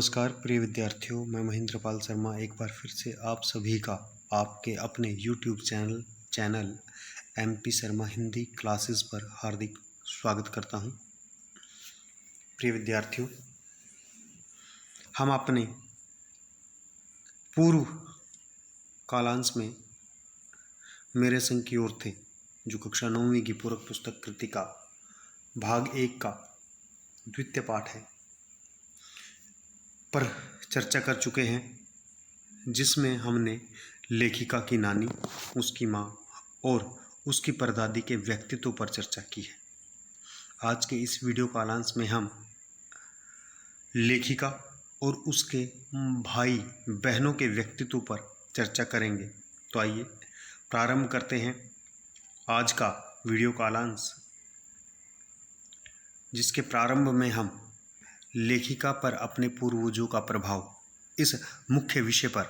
नमस्कार प्रिय विद्यार्थियों, मैं महेंद्रपाल शर्मा एक बार फिर से आप सभी का आपके अपने YouTube channel MP Sharma Hindi classes पर हार्दिक स्वागत करता हूं। प्रिय विद्यार्थियों, हम अपने पूर्व कालांश में मेरे संग की ओर थे, जो कक्षा 9वीं की पूरक पुस्तक कृतिका भाग 1 का द्वितीय पाठ है, पर चर्चा कर चुके हैं, जिसमें हमने लेखिका की नानी, उसकी माँ और उसकी परदादी के व्यक्तित्व पर चर्चा की है। आज के इस वीडियो कालांश में हम लेखिका और उसके भाई बहनों के व्यक्तित्व पर चर्चा करेंगे। तो आइए प्रारंभ करते हैं आज का वीडियो कालांश, जिसके प्रारंभ में हम लेखिका पर अपने पूर्वजों का प्रभाव इस मुख्य विषय पर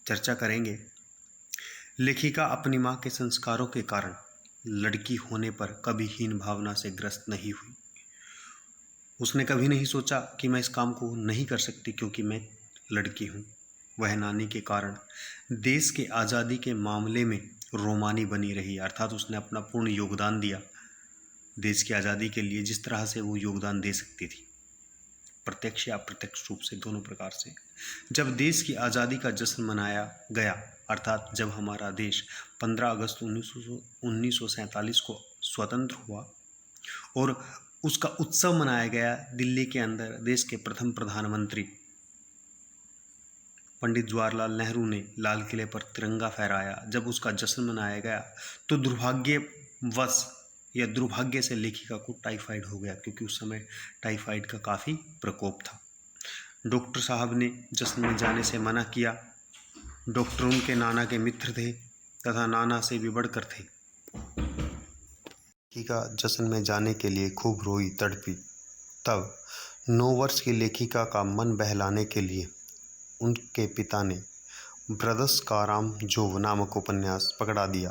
चर्चा करेंगे। लेखिका अपनी माँ के संस्कारों के कारण लड़की होने पर कभी हीन भावना से ग्रस्त नहीं हुई। उसने कभी नहीं सोचा कि मैं इस काम को नहीं कर सकती क्योंकि मैं लड़की हूँ। वह नानी के कारण देश के आज़ादी के मामले में रोमानी बनी रही, अर्थात उसने अपना पूर्ण योगदान दिया देश की आज़ादी के लिए, जिस तरह से वो योगदान दे सकती थी, प्रत्यक्ष या अप्रत्यक्ष रूप से, दोनों प्रकार से। जब देश की आज़ादी का जश्न मनाया गया, अर्थात जब हमारा देश 15 अगस्त 1947 को स्वतंत्र हुआ और उसका उत्सव मनाया गया दिल्ली के अंदर, देश के प्रथम प्रधानमंत्री पंडित जवाहरलाल नेहरू ने लाल किले पर तिरंगा फहराया। जब उसका जश्न मनाया गया तो दुर्भाग्यवश या दुर्भाग्य से लेखिका को टाइफाइड हो गया, क्योंकि उस समय टाइफाइड का काफ़ी प्रकोप था। डॉक्टर साहब ने जश्न में जाने से मना किया। डॉक्टर उनके नाना के मित्र थे तथा नाना से भी बढ़कर थे। लेखिका जश्न में जाने के लिए खूब रोई तड़पी। तब 9 वर्ष की लेखिका का मन बहलाने के लिए उनके पिता ने ब्रदर्स काराम जोव नामक उपन्यास पकड़ा दिया।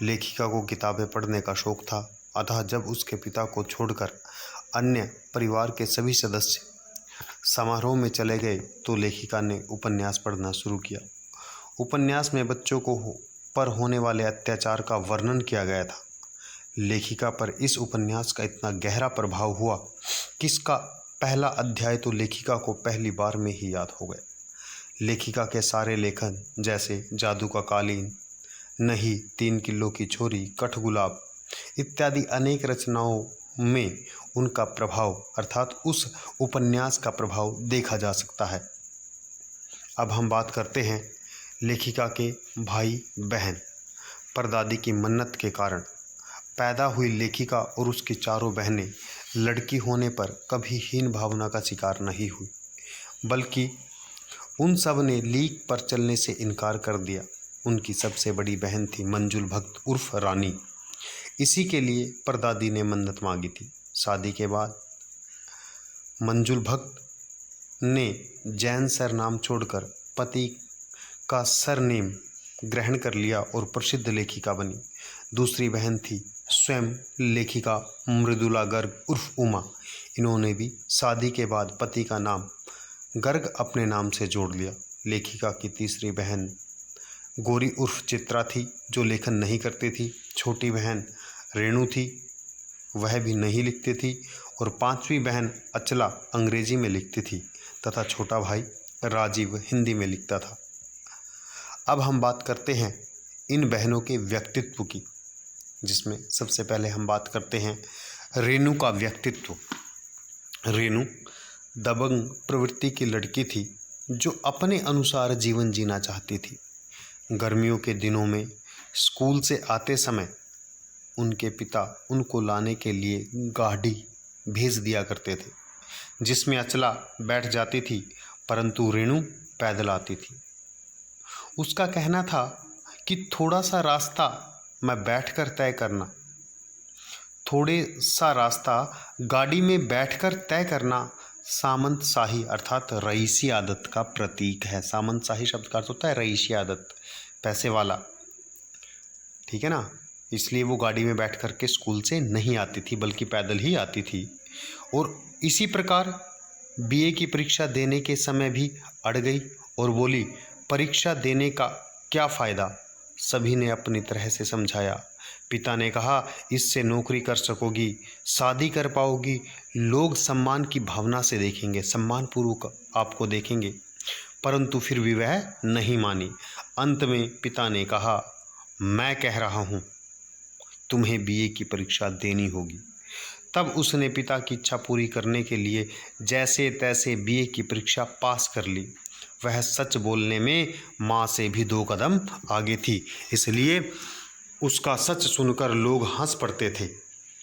लेखिका को किताबें पढ़ने का शौक था, अतः जब उसके पिता को छोड़कर अन्य परिवार के सभी सदस्य समारोह में चले गए तो लेखिका ने उपन्यास पढ़ना शुरू किया। उपन्यास में बच्चों पर होने वाले अत्याचार का वर्णन किया गया था। लेखिका पर इस उपन्यास का इतना गहरा प्रभाव हुआ कि इसका पहला अध्याय तो लेखिका को पहली बार में ही याद हो गया। लेखिका के सारे लेखन, जैसे जादू का कालीन, नहीं, 3 किलो की छोरी, कठगुलाब इत्यादि अनेक रचनाओं में उनका प्रभाव, अर्थात उस उपन्यास का प्रभाव देखा जा सकता है। अब हम बात करते हैं लेखिका के भाई बहन। परदादी की मन्नत के कारण पैदा हुई लेखिका और उसकी चारों बहनें लड़की होने पर कभी हीन भावना का शिकार नहीं हुई, बल्कि उन सब ने लीक पर चलने से इनकार कर दिया। उनकी सबसे बड़ी बहन थी मंजुल भक्त उर्फ रानी। इसी के लिए परदादी ने मन्नत मांगी थी। शादी के बाद मंजुल भक्त ने जैन सरनाम छोड़कर पति का सरनेम ग्रहण कर लिया और प्रसिद्ध लेखिका बनी। दूसरी बहन थी स्वयं लेखिका मृदुला गर्ग उर्फ उमा। इन्होंने भी शादी के बाद पति का नाम गर्ग अपने नाम से जोड़ लिया। लेखिका की तीसरी बहन गौरी उर्फ चित्रा थी, जो लेखन नहीं करती थी। छोटी बहन रेणु थी, वह भी नहीं लिखती थी, और 5वीं बहन अचला अंग्रेजी में लिखती थी तथा छोटा भाई राजीव हिंदी में लिखता था। अब हम बात करते हैं इन बहनों के व्यक्तित्व की, जिसमें सबसे पहले हम बात करते हैं रेणु का व्यक्तित्व। रेणु दबंग प्रवृत्ति की लड़की थी, जो अपने अनुसार जीवन जीना चाहती थी। गर्मियों के दिनों में स्कूल से आते समय उनके पिता उनको लाने के लिए गाड़ी भेज दिया करते थे, जिसमें अचला बैठ जाती थी, परंतु रेणु पैदल आती थी। उसका कहना था कि थोड़ा सा रास्ता मैं बैठकर तय करना, थोड़े सा रास्ता गाड़ी में बैठकर तय करना सामंत शाही अर्थात रईसी आदत का प्रतीक है। सामंत शाही शब्द का अर्थ होता है रईसी आदत, पैसे वाला, ठीक है ना। इसलिए वो गाड़ी में बैठ कर के स्कूल से नहीं आती थी, बल्कि पैदल ही आती थी। और इसी प्रकार बीए की परीक्षा देने के समय भी अड़ गई और बोली, परीक्षा देने का क्या फ़ायदा। सभी ने अपनी तरह से समझाया। पिता ने कहा, इससे नौकरी कर सकोगी, शादी कर पाओगी, लोग सम्मान की भावना से देखेंगे, सम्मानपूर्वक आपको देखेंगे। परंतु फिर भी वह नहीं मानी। अंत में पिता ने कहा, मैं कह रहा हूँ तुम्हें बीए की परीक्षा देनी होगी। तब उसने पिता की इच्छा पूरी करने के लिए जैसे तैसे बीए की परीक्षा पास कर ली। वह सच बोलने में माँ से भी 2 कदम आगे थी, इसलिए उसका सच सुनकर लोग हंस पड़ते थे।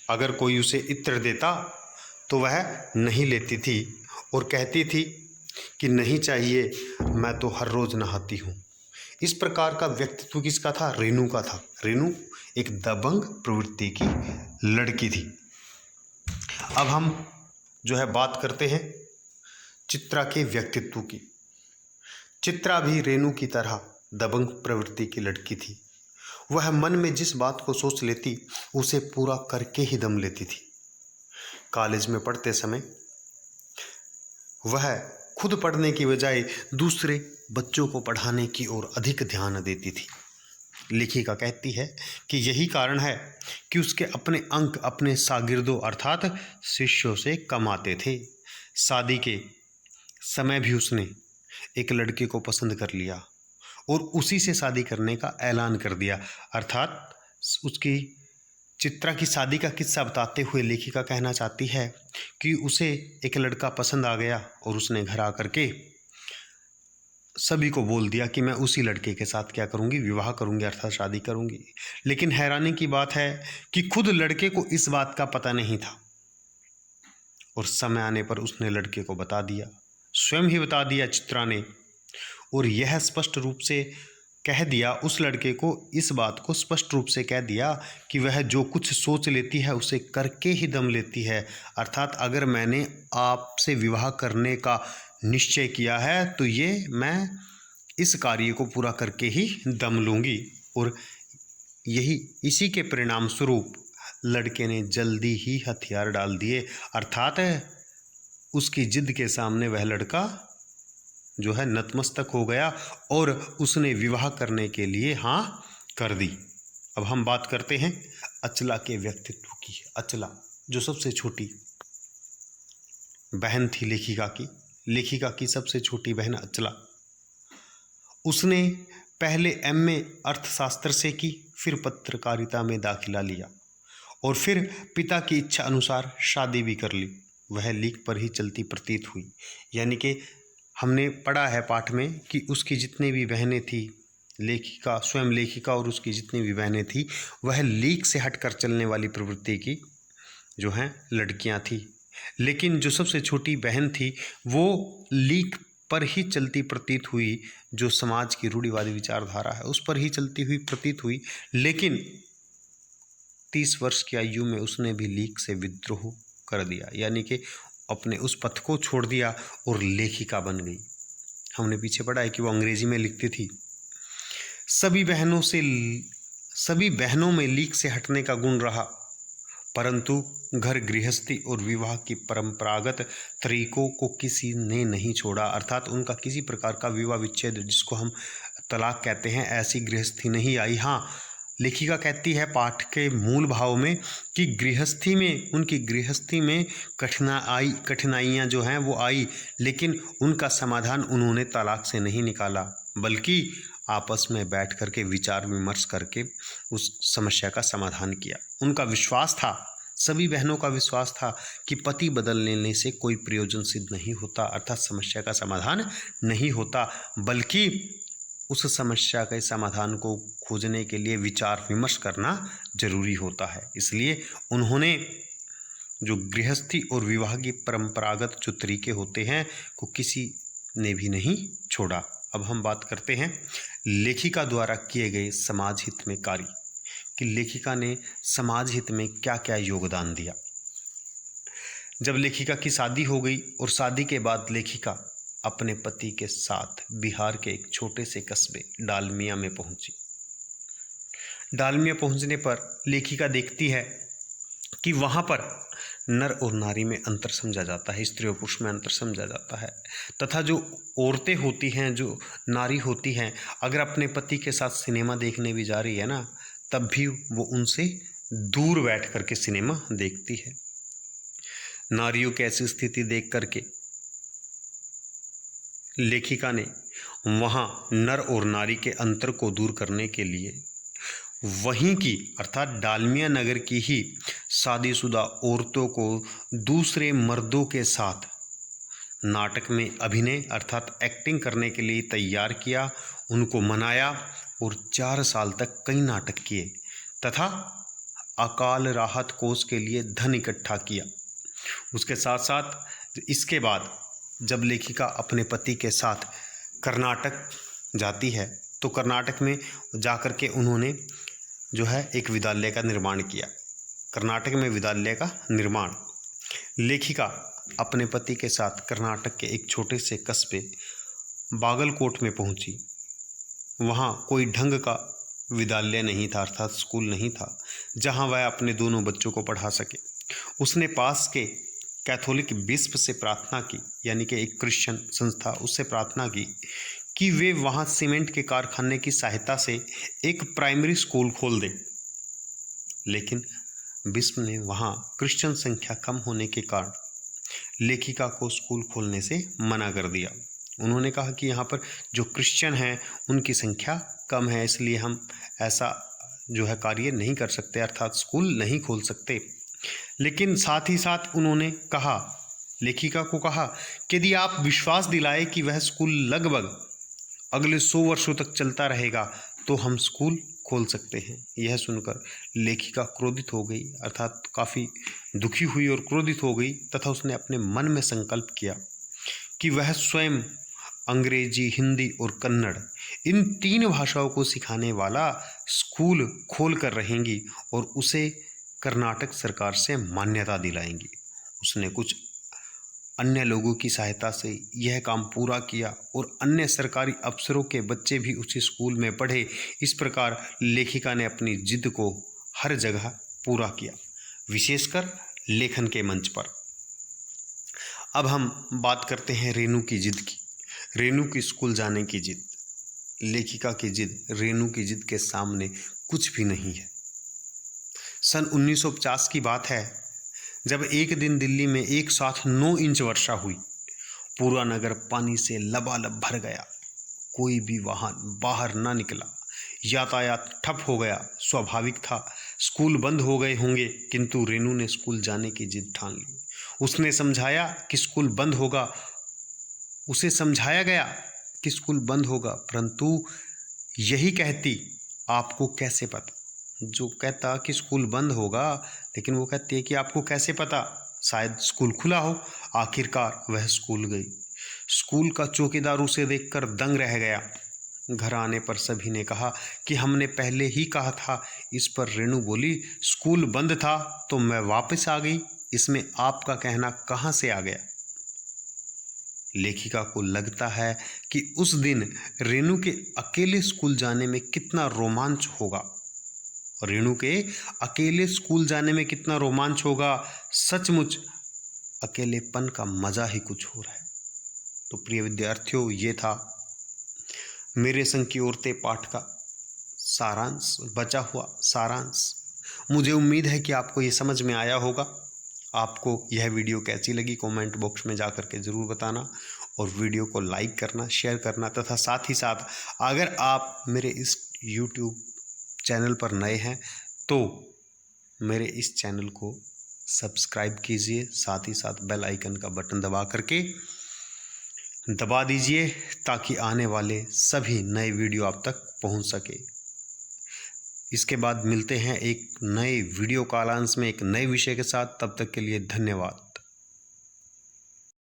अगर कोई उसे इत्र देता तो वह नहीं लेती थी और कहती थी कि नहीं चाहिए, मैं तो हर रोज़ नहाती हूँ। इस प्रकार का व्यक्तित्व किसका था? रेणु का था। रेणु एक दबंग प्रवृत्ति की लड़की थी। अब हम जो है बात करते हैं चित्रा के व्यक्तित्व की। चित्रा भी रेणु की तरह दबंग प्रवृत्ति की लड़की थी। वह मन में जिस बात को सोच लेती उसे पूरा करके ही दम लेती थी। कॉलेज में पढ़ते समय वह खुद पढ़ने की बजाय दूसरे बच्चों को पढ़ाने की ओर अधिक ध्यान देती थी। लेखिका कहती है कि यही कारण है कि उसके अपने अंक अपने शागिर्दों अर्थात शिष्यों से कम आते थे। शादी के समय भी उसने एक लड़के को पसंद कर लिया और उसी से शादी करने का ऐलान कर दिया। अर्थात उसकी चित्रा की शादी का किस्सा बताते हुए लेखिका कहना चाहती है कि उसे एक लड़का पसंद आ गया और उसने घर आकर के सभी को बोल दिया कि मैं उसी लड़के के साथ क्या करूंगी, विवाह करूंगी अर्थात शादी करूंगी। लेकिन हैरानी की बात है कि खुद लड़के को इस बात का पता नहीं था और समय आने पर उसने लड़के को बता दिया, स्वयं ही बता दिया चित्रा ने। और यह स्पष्ट रूप से कह दिया, उस लड़के को इस बात को स्पष्ट रूप से कह दिया कि वह जो कुछ सोच लेती है उसे करके ही दम लेती है। अर्थात अगर मैंने आपसे विवाह करने का निश्चय किया है तो ये मैं इस कार्य को पूरा करके ही दम लूँगी। और यही इसी के परिणाम स्वरूप लड़के ने जल्दी ही हथियार डाल दिए। अर्थात उसकी जिद के सामने वह लड़का जो है नतमस्तक हो गया और उसने विवाह करने के लिए हाँ कर दी। अब हम बात करते हैं अचला के व्यक्तित्व की। अचला जो सबसे छोटी बहन थी लेखिका की सबसे छोटी बहन अचला। उसने पहले एमए अर्थशास्त्र से की, फिर पत्रकारिता में दाखिला लिया और फिर पिता की इच्छा अनुसार शादी भी कर ली। वह लीक पर ही चलती प्रतीत हुई। यानी कि हमने पढ़ा है पाठ में कि उसकी जितनी भी बहनें थी, स्वयं लेखिका और उसकी जितनी भी बहनें थी, वह लीक से हटकर चलने वाली प्रवृत्ति की जो हैं लड़कियां थी। लेकिन जो सबसे छोटी बहन थी वो लीक पर ही चलती प्रतीत हुई, जो समाज की रूढ़िवादी विचारधारा है उस पर ही चलती हुई प्रतीत हुई। लेकिन 30 वर्ष की आयु में उसने भी लीक से विद्रोह कर दिया, यानी कि अपने उस पथ को छोड़ दिया और लेखिका बन गई। हमने पीछे पढ़ा है कि वो अंग्रेजी में लिखती थी। सभी बहनों में लीक से हटने का गुण रहा, परंतु घर गृहस्थी और विवाह की परंपरागत तरीकों को किसी ने नहीं छोड़ा। अर्थात उनका किसी प्रकार का विवाह विच्छेद, जिसको हम तलाक कहते हैं, ऐसी गृहस्थी नहीं आई। हाँ, लेखिका कहती है पाठ के मूल भाव में कि उनकी गृहस्थी में कठिनाइयाँ जो हैं वो आई, लेकिन उनका समाधान उन्होंने तलाक से नहीं निकाला, बल्कि आपस में बैठ करके विचार विमर्श करके उस समस्या का समाधान किया। उनका विश्वास था, सभी बहनों का विश्वास था कि पति बदल लेने से कोई प्रयोजन सिद्ध नहीं होता, अर्थात समस्या का समाधान नहीं होता, बल्कि उस समस्या के समाधान को खोजने के लिए विचार विमर्श करना जरूरी होता है। इसलिए उन्होंने जो गृहस्थी और विवाह की परंपरागत जो तरीके होते हैं को किसी ने भी नहीं छोड़ा। अब हम बात करते हैं लेखिका द्वारा किए गए समाज हित में कार्य कि लेखिका ने समाज हित में क्या क्या योगदान दिया। जब लेखिका की शादी हो गई और शादी के बाद लेखिका अपने पति के साथ बिहार के एक छोटे से कस्बे डालमिया में पहुंची। डालमिया पहुंचने पर लेखिका देखती है कि वहां पर नर और नारी में अंतर समझा जाता है, स्त्री और पुरुष में अंतर समझा जाता है। तथा जो औरतें होती हैं, जो नारी होती हैं, अगर अपने पति के साथ सिनेमा देखने भी जा रही है ना, तब भी वो उनसे दूर बैठ करके सिनेमा देखती है। नारियों की ऐसी स्थिति देख करके लेखिका ने वहाँ नर और नारी के अंतर को दूर करने के लिए वहीं की अर्थात डालमिया नगर की ही शादीशुदा औरतों को दूसरे मर्दों के साथ नाटक में अभिनय अर्थात एक्टिंग करने के लिए तैयार किया, उनको मनाया और 4 साल तक कई नाटक किए तथा अकाल राहत कोष के लिए धन इकट्ठा किया। उसके साथ साथ इसके बाद जब लेखिका अपने पति के साथ कर्नाटक जाती है तो कर्नाटक में जाकर के उन्होंने जो है एक विद्यालय का निर्माण किया। कर्नाटक में विद्यालय का निर्माण, लेखिका अपने पति के साथ कर्नाटक के एक छोटे से कस्बे बागलकोट में पहुंची। वहां कोई ढंग का विद्यालय नहीं था अर्थात स्कूल नहीं था जहां वह अपने दोनों बच्चों को पढ़ा सके। उसने पास के कैथोलिक बिशप से प्रार्थना की, यानी कि एक क्रिश्चियन संस्था, उससे प्रार्थना की कि वे वहाँ सीमेंट के कारखाने की सहायता से एक प्राइमरी स्कूल खोल दें। लेकिन बिशप ने वहाँ क्रिश्चियन संख्या कम होने के कारण लेखिका को स्कूल खोलने से मना कर दिया। उन्होंने कहा कि यहाँ पर जो क्रिश्चियन हैं उनकी संख्या कम है, इसलिए हम ऐसा जो है कार्य नहीं कर सकते अर्थात स्कूल नहीं खोल सकते। लेकिन साथ ही साथ उन्होंने कहा, लेखिका को कहा कि यदि आप विश्वास दिलाए कि वह स्कूल लगभग अगले 100 वर्षों तक चलता रहेगा तो हम स्कूल खोल सकते हैं। यह सुनकर लेखिका क्रोधित हो गई अर्थात काफ़ी दुखी हुई और क्रोधित हो गई तथा उसने अपने मन में संकल्प किया कि वह स्वयं अंग्रेजी, हिंदी और कन्नड़ इन 3 भाषाओं को सिखाने वाला स्कूल खोल कर रहेंगी और उसे कर्नाटक सरकार से मान्यता दिलाएंगी। उसने कुछ अन्य लोगों की सहायता से यह काम पूरा किया और अन्य सरकारी अफसरों के बच्चे भी उसी स्कूल में पढ़े। इस प्रकार लेखिका ने अपनी जिद को हर जगह पूरा किया, विशेषकर लेखन के मंच पर। अब हम बात करते हैं रेणु की जिद की। रेणु की स्कूल जाने की जिद, लेखिका की जिद रेणु की जिद के सामने कुछ भी नहीं है। सन 1950 की बात है जब एक दिन दिल्ली में एक साथ 9 इंच वर्षा हुई। पूरा नगर पानी से लबालब भर गया। कोई भी वाहन बाहर ना निकला, यातायात ठप हो गया। स्वाभाविक था स्कूल बंद हो गए होंगे, किंतु रेणु ने स्कूल जाने की जिद ठान ली। उसने समझाया कि स्कूल बंद होगा, उसे समझाया गया कि स्कूल बंद होगा, परंतु यही कहती आपको कैसे पता। जो कहता कि स्कूल बंद होगा, लेकिन वो कहती है कि आपको कैसे पता, शायद स्कूल खुला हो। आखिरकार वह स्कूल गई। स्कूल का चौकीदार उसे देखकर दंग रह गया। घर आने पर सभी ने कहा कि हमने पहले ही कहा था। इस पर रेणु बोली, स्कूल बंद था तो मैं वापस आ गई, इसमें आपका कहना कहाँ से आ गया। लेखिका को लगता है कि उस दिन रेणु के अकेले स्कूल जाने में कितना रोमांच होगा। रेणु के अकेले स्कूल जाने में कितना रोमांच होगा। सचमुच अकेलेपन का मजा ही कुछ और है। तो प्रिय विद्यार्थियों, ये था मेरे संग की औरतें पाठ का सारांश, बचा हुआ सारांश। मुझे उम्मीद है कि आपको ये समझ में आया होगा। आपको यह वीडियो कैसी लगी कमेंट बॉक्स में जा कर के ज़रूर बताना और वीडियो को लाइक करना, शेयर करना तथा साथ ही साथ अगर आप मेरे इस YouTube चैनल पर नए हैं तो मेरे इस चैनल को सब्सक्राइब कीजिए, साथ ही साथ बेल आइकन का बटन दबा दीजिए ताकि आने वाले सभी नए वीडियो आप तक पहुंच सके। इसके बाद मिलते हैं एक नए वीडियो कालांश में एक नए विषय के साथ। तब तक के लिए धन्यवाद।